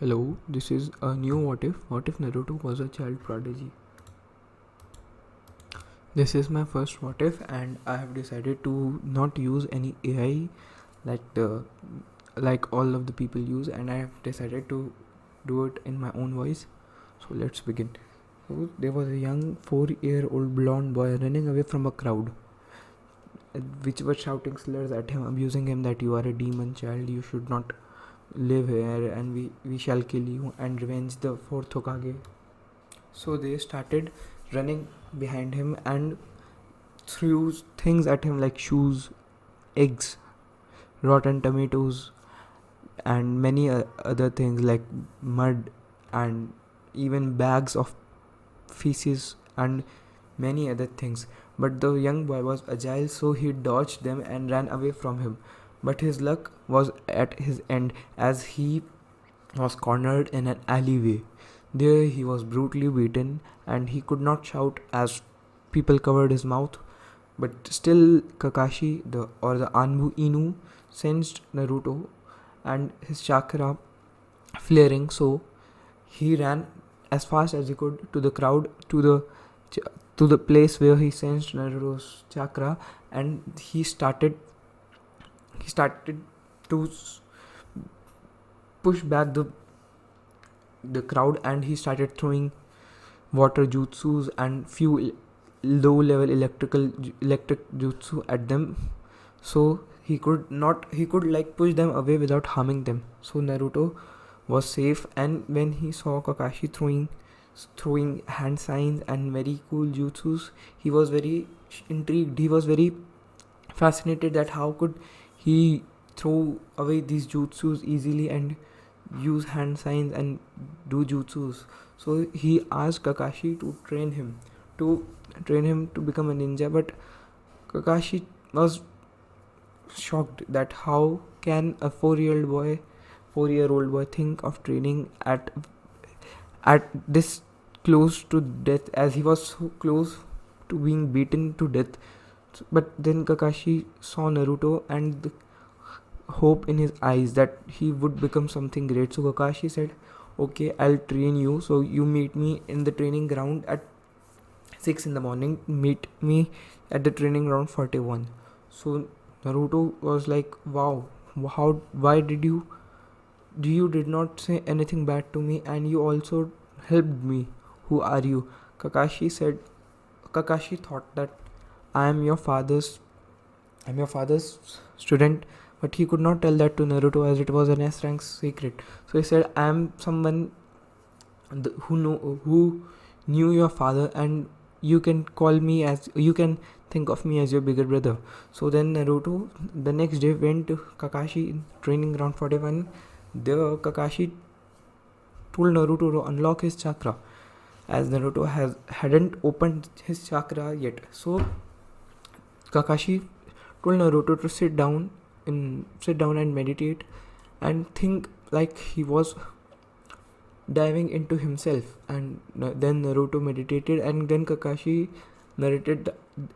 Hello, this is a new what if. What if Naruto was a child prodigy? This is my first what if, and I have decided to not use any AI like all of the people use, and I have decided to do it in my own voice. So let's begin. So there was a young 4-year-old blonde boy running away from a crowd, which were shouting slurs at him, abusing him that you are a demon child, you should not live here, and we shall kill you and revenge the fourth Hokage. So they started running behind him and threw things at him like shoes, eggs, rotten tomatoes, and many other things like mud and even bags of feces and many other things. But the young boy was agile, so he dodged them and ran away from him. But his luck was at his end as he was cornered in an alleyway. There he was brutally beaten and he could not shout as people covered his mouth. But still Kakashi the Anbu Inu sensed Naruto and his chakra flaring, so he ran as fast as he could to the crowd, to the place where he sensed Naruto's chakra, and he started to push back the crowd, and he started throwing water jutsus and few low level electric jutsu at them, so he could like push them away without harming them. So Naruto was safe, and when he saw Kakashi throwing hand signs and very cool jutsus, he was very intrigued. He was very fascinated that how could he throw away these jutsus easily and use hand signs and do jutsus. So he asked Kakashi to train him to become a ninja, but Kakashi was shocked that how can a 4-year-old boy think of training at this close to death, as he was so close to being beaten to death. But then Kakashi saw Naruto and the hope in his eyes that he would become something great. So Kakashi said, okay, I'll train you, so you meet me in the training ground at 6 in the morning, meet me at the training ground 41. So Naruto was like, wow, why did you did not say anything bad to me, and you also helped me. Who are you? Kakashi thought that I am your father's student, but he could not tell that to Naruto as it was an S rank secret. So he said, I am someone who knew your father, and you can think of me as your bigger brother. So then Naruto the next day went to Kakashi training ground 41. There Kakashi told Naruto to unlock his chakra, as Naruto hadn't opened his chakra yet. So Kakashi told Naruto to sit down and meditate and think like he was diving into himself. And then Naruto meditated, and then Kakashi narrated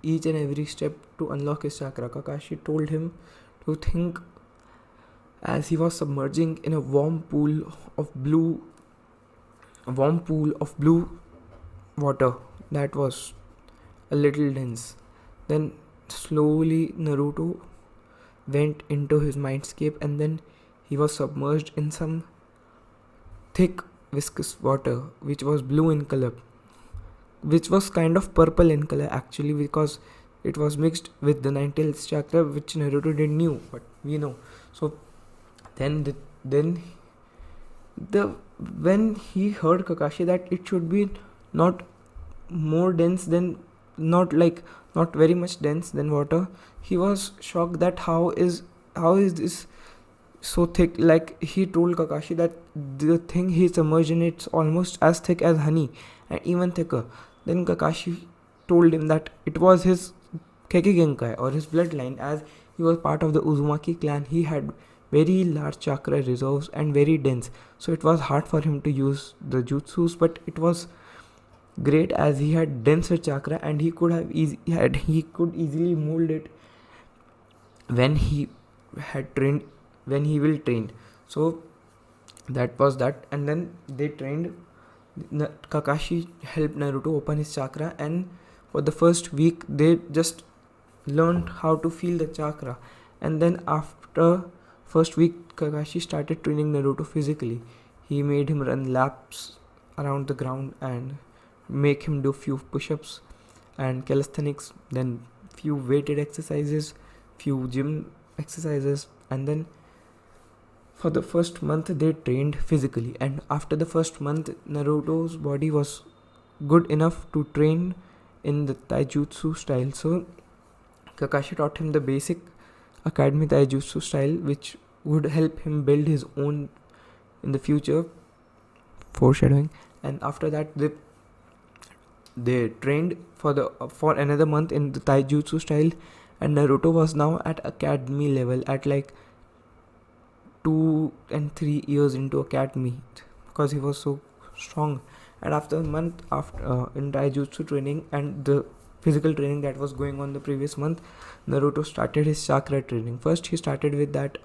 each and every step to unlock his chakra. Kakashi told him to think as he was submerging in a warm pool of blue water that was a little dense. Then slowly Naruto went into his mindscape, and then he was submerged in some thick viscous water which was blue in color, which was kind of purple in color actually, because it was mixed with the Nine-Tails chakra, which Naruto didn't knew, but we know. So then when he heard Kakashi that it should be not more dense than not very much dense than water, he was shocked that how is this so thick. Like, he told Kakashi that the thing he submerged in, it's almost as thick as honey and even thicker. Then Kakashi told him that it was his Keke Genkai or his bloodline, as he was part of the Uzumaki clan. He had very large chakra reserves and very dense, so it was hard for him to use the jutsus, but it was great as he had denser chakra, and he could easily mold it when he will train. So That was that. And then they trained. Kakashi helped Naruto open his chakra, and for the first week they just learned how to feel the chakra. And then after first week, Kakashi started training Naruto physically. He made him run laps around the ground and make him do few push-ups and calisthenics, then few weighted exercises, few gym exercises. And then for the first month they trained physically, and after the first month Naruto's body was good enough to train in the taijutsu style. So Kakashi taught him the basic academy taijutsu style, which would help him build his own in the future. Foreshadowing. And after that they trained for another month in the taijutsu style, and Naruto was now at academy level, at like 2 and 3 years into academy, because he was so strong. And after a month after in taijutsu training and the physical training that was going on the previous month, Naruto started his chakra training. First he started with that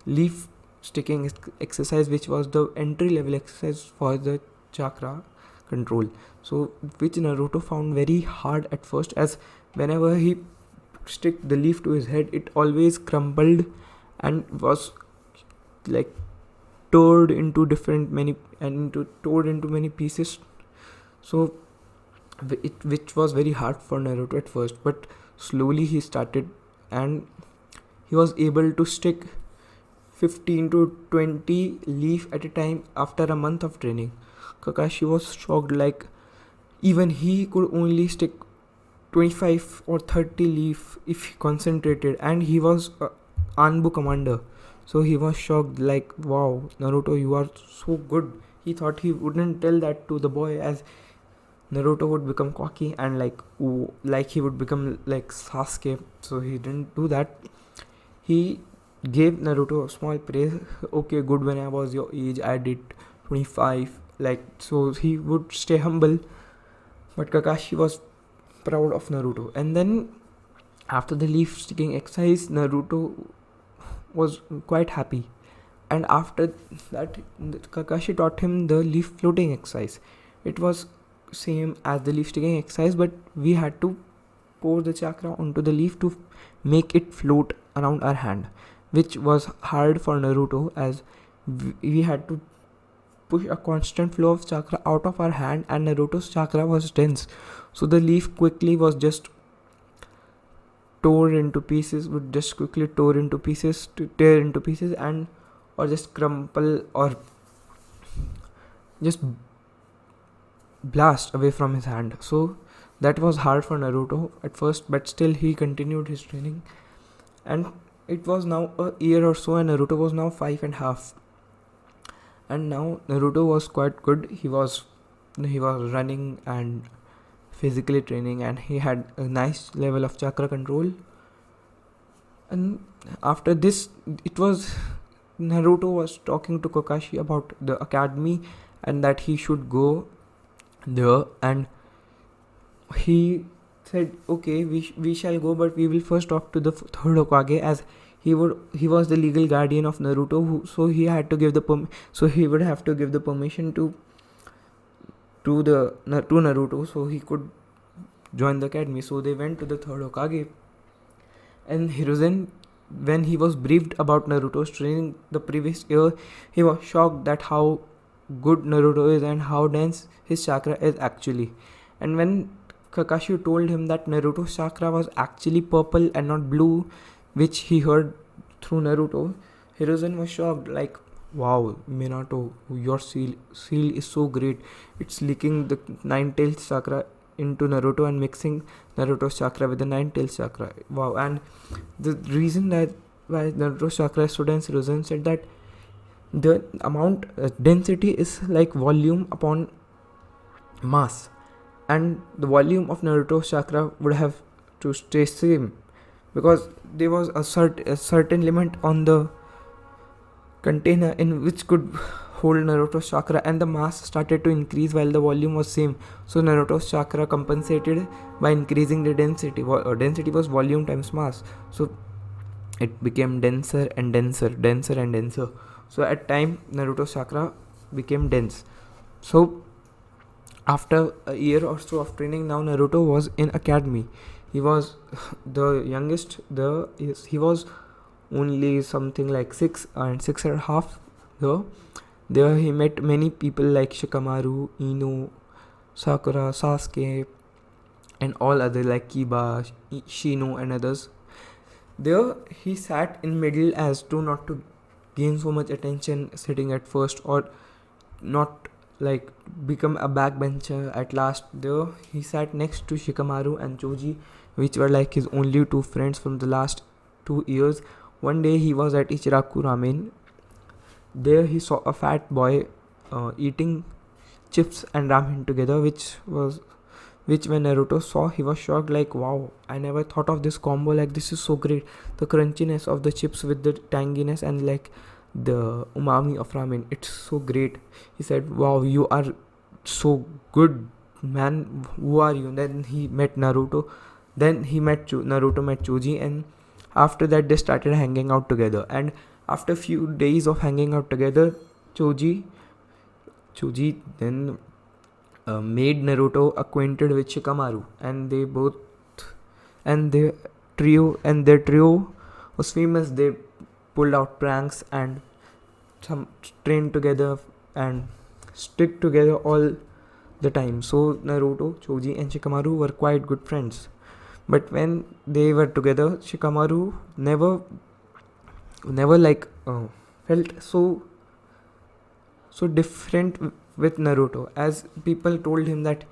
leaf sticking exercise, which was the entry level exercise for the chakra control, so which Naruto found very hard at first, as whenever he stick the leaf to his head, it always crumbled and was like torn into many pieces. So which was very hard for Naruto at first, but slowly he started, and he was able to stick 15 to 20 leaf at a time after a month of training. Kakashi was shocked, like even he could only stick 25 or 30 leaf if he concentrated, and he was Anbu commander. So he was shocked, like, wow, Naruto, you are so good. He thought he wouldn't tell that to the boy, as Naruto would become cocky and like he would become like Sasuke. So he didn't do that. He gave Naruto a small praise. Okay, good, when I was your age I did 25. Like, so he would stay humble. But Kakashi was proud of Naruto. And then after the leaf sticking exercise, Naruto was quite happy. And after that, Kakashi taught him the leaf floating exercise. It was same as the leaf sticking exercise, but we had to pour the chakra onto the leaf to make it float around our hand, which was hard for Naruto, as we had to push a constant flow of chakra out of our hand, and Naruto's chakra was dense, so the leaf quickly was just tear into pieces, and or just crumple or just blast away from his hand. So that was hard for Naruto at first, but still he continued his training. And it was now a year or so, and Naruto was now 5.5. And now Naruto was quite good. He was running and physically training, and he had a nice level of chakra control. And after this, it was Naruto was talking to Kakashi about the academy and that he should go there, and he said, okay, we shall go, but we will first talk to the third Hokage, as he was the legal guardian of Naruto, so he had to give he would have to give the permission to Naruto, so he could join the academy. So they went to the third Hokage, and Hiruzen, when he was briefed about Naruto's training the previous year, he was shocked that how good Naruto is and how dense his chakra is actually. And when Kakashi told him that Naruto's chakra was actually purple and not blue, which he heard through Naruto, Hiruzen was shocked, like, wow, Minato, your seal is so great. It's leaking the nine-tails chakra into Naruto and mixing Naruto's chakra with the nine-tails chakra. Wow. And the reason that why Naruto's chakra is so dense, Hiruzen said that the amount density is like volume upon mass, and the volume of Naruto's chakra would have to stay same, because there was a certain limit on the container in which could hold Naruto's chakra, and the mass started to increase while the volume was same. So Naruto's chakra compensated by increasing the density. Density was volume times mass, so it became denser and denser. So at time Naruto's chakra became dense. So after a year or so of training, now Naruto was in academy. He was the youngest. He was only something like 6 and 6.5. There he met many people like Shikamaru, Ino, Sakura, Sasuke, and all other like Kiba, Shino, and others. There he sat in middle as to not to gain so much attention sitting at first, or not like become a backbencher at last. There he sat next to Shikamaru and Choji, which were like his only two friends from the last 2 years. One day he was at Ichiraku Ramen. There he saw a fat boy eating chips and ramen together, which when Naruto saw, he was shocked, like, wow, I never thought of this combo, like this is so great. The crunchiness of the chips with the tanginess and like the umami of ramen, it's so great. He said, wow, you are so good, man, who are you? And then he met Naruto. Then Naruto met Choji, and after that they started hanging out together. And after few days of hanging out together, Choji then made Naruto acquainted with Shikamaru, and their trio was famous. They pulled out pranks and some trained together and stick together all the time. So Naruto, Choji, and Shikamaru were quite good friends. But when they were together, Shikamaru never like felt so different with Naruto, as people told him that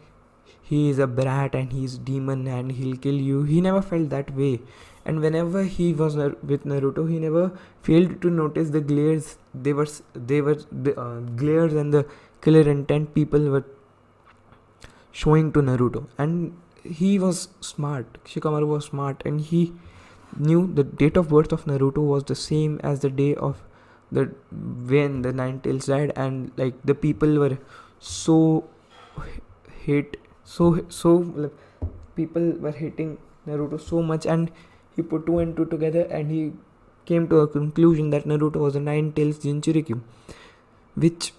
he is a brat and he's demon and he'll kill you. He never felt that way. And whenever he was with Naruto, he never failed to notice the glares. They were the glares and the killer intent people were showing to Naruto. And he was smart. Shikamaru was smart, and he knew the date of birth of Naruto was the same as the day of when the Nine Tails died, and like the people were so people were hating Naruto so much, and he put 2 and 2 together, and he came to a conclusion that Naruto was a Nine Tails Jinchuriki, which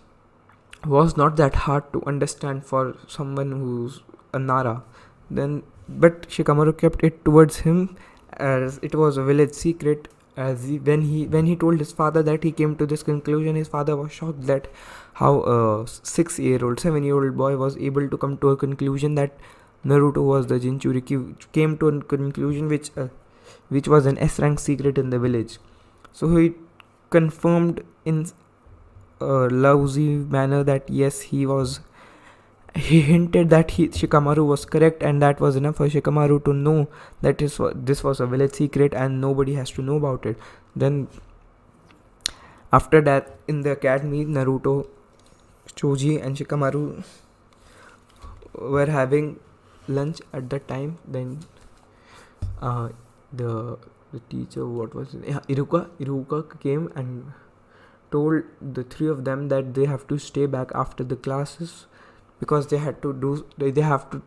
was not that hard to understand for someone who's a Nara. But Shikamaru kept it towards him as it was a village secret. When he told his father that he came to this conclusion, his father was shocked that how a 7-year-old boy was able to come to a conclusion that Naruto was the Jinchuriki. Came to a conclusion which was an S-rank secret in the village. So he confirmed in a lousy manner that yes, he hinted that Shikamaru was correct, and that was enough for Shikamaru to know that this was a village secret and nobody has to know about it. Then after that, in the academy, Naruto, Choji, and Shikamaru were having lunch at that time. Then the teacher, what was it? Iruka came and told the three of them that they have to stay back after the classes, because they have to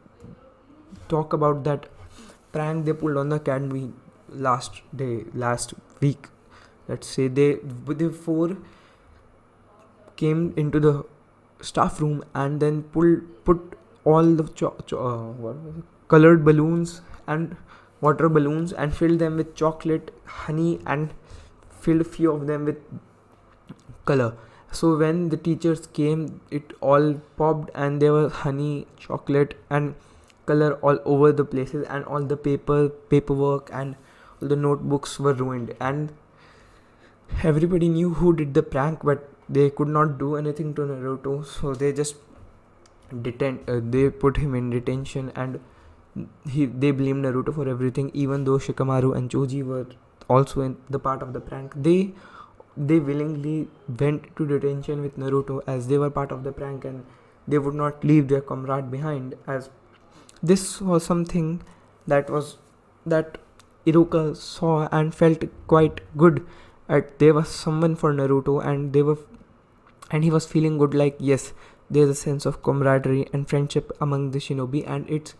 talk about that prank they pulled on the academy last week. Let's say the four came into the staff room and then put all the colored balloons and water balloons and filled them with chocolate, honey, and filled a few of them with color. So when the teachers came, it all popped and there was honey, chocolate, and color all over the places, and all the paperwork and all the notebooks were ruined. And everybody knew who did the prank, but they could not do anything to Naruto, so they just they put him in detention, and they blamed Naruto for everything, even though Shikamaru and Choji were also in the part of the prank. They willingly went to detention with Naruto as they were part of the prank, and they would not leave their comrade behind, as this was something that Iruka saw and felt quite good. There was someone for Naruto, and he was feeling good, like yes, there's a sense of camaraderie and friendship among the shinobi, and it's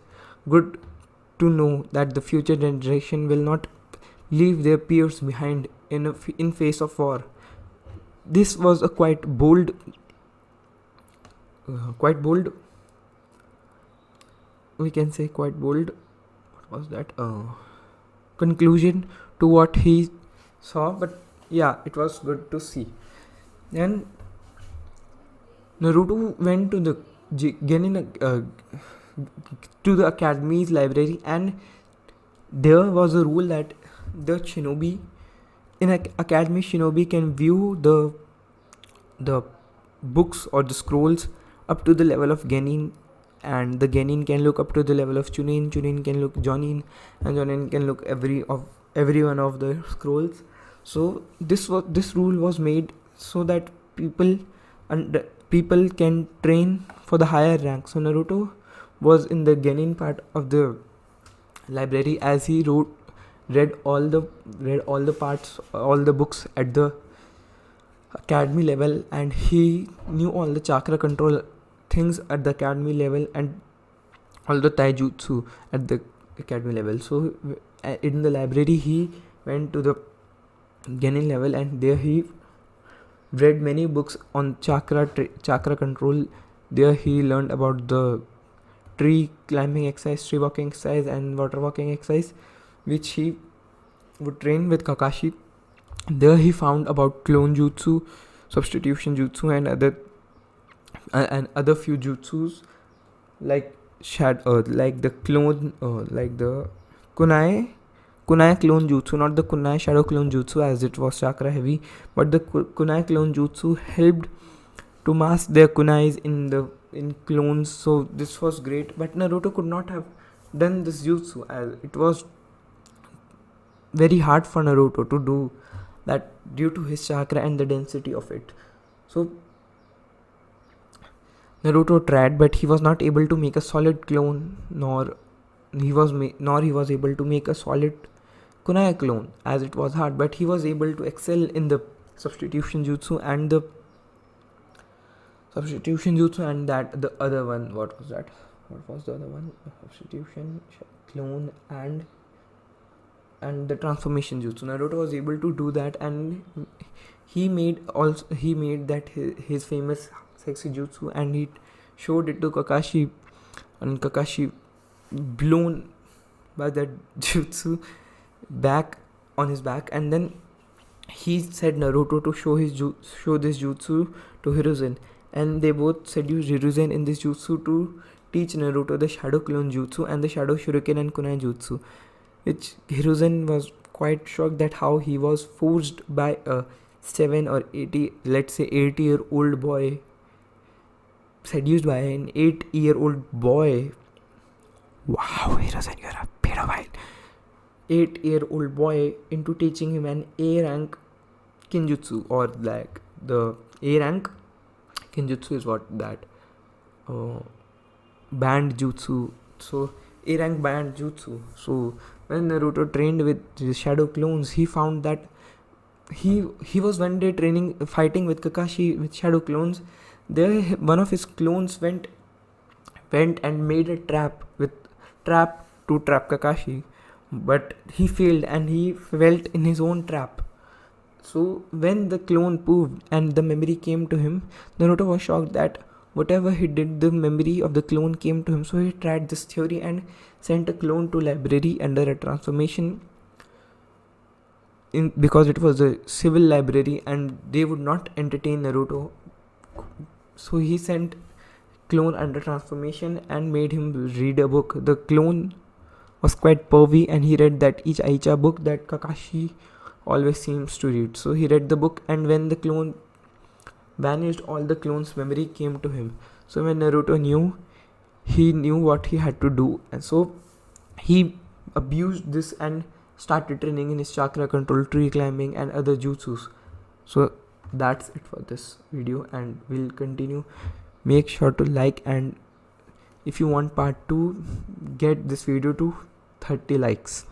good to know that the future generation will not leave their peers behind in face of war. this was a quite bold we can say quite bold, what was that, conclusion to what he saw. But yeah, it was good to see. Then Naruto went to the Genin to the academy's library, and there was a rule that the shinobi in academy shinobi can view the books or the scrolls up to the level of Genin, and the Genin can look up to the level of Chunin can look Jonin, and Jonin can look every one of the scrolls. So this rule was made so that people can train for the higher rank. So Naruto was in the Genin part of the library, as he read all the parts, all the books at the academy level, and he knew all the chakra control things at the academy level and all the taijutsu at the academy level. So in the library he went to the Genin level, and there he read many books on chakra control. There he learned about the tree climbing exercise, tree walking exercise, and water walking exercise, which he would train with Kakashi. There he found about clone jutsu, substitution jutsu, and other few jutsus like the clone, like the kunai clone jutsu, not the kunai shadow clone jutsu, as it was chakra heavy, but the kunai clone jutsu helped to master their kunais in clones. So this was great, but Naruto could not have done this jutsu, as it was very hard for Naruto to do that due to his chakra and the density of it. So Naruto tried, but he was not able to make a solid clone, nor he was able to make a solid kunai clone, as it was hard. But he was able to excel in the substitution jutsu and that the other one. What was that? What was the other one? Substitution, clone, and the transformation jutsu. Naruto was able to do that, and he made that his famous sexy jutsu, and he showed it to Kakashi, and Kakashi, blown by that jutsu back on his back, and then he said Naruto to show this jutsu to Hiruzen, and they both seduced Hiruzen in this jutsu to teach Naruto the shadow clone jutsu and the shadow shuriken and kunai jutsu, which Hiruzen was quite shocked that how he was forced by a 7 or 80, let's say 8-year-old boy, seduced by an 8-year-old boy. Wow, Hiruzen, you're a pedophile. 8-year-old boy into teaching him an A rank kinjutsu, or like the A rank kinjutsu is what that band jutsu. So A rank band jutsu. So when Naruto trained with the shadow clones, he found that he was one day fighting with Kakashi with shadow clones. There one of his clones went and made a trap to trap Kakashi, but he failed and he fell in his own trap. So when the clone proved and the memory came to him, Naruto was shocked that whatever he did, the memory of the clone came to him. So he tried this theory and sent a clone to library under a transformation, because it was a civil library and they would not entertain Naruto. So he sent clone under transformation and made him read a book. The clone was quite pervy, and he read that each Aicha book that Kakashi always seems to read. So he read the book, and when the clone vanished, all the clone's memory came to him. So when Naruto knew, he knew what he had to do, and so he abused this and started training in his chakra control, tree climbing, and other jutsus. So that's it for this video, and we'll continue. Make sure to like, and if you want part 2, get this video to 30 likes.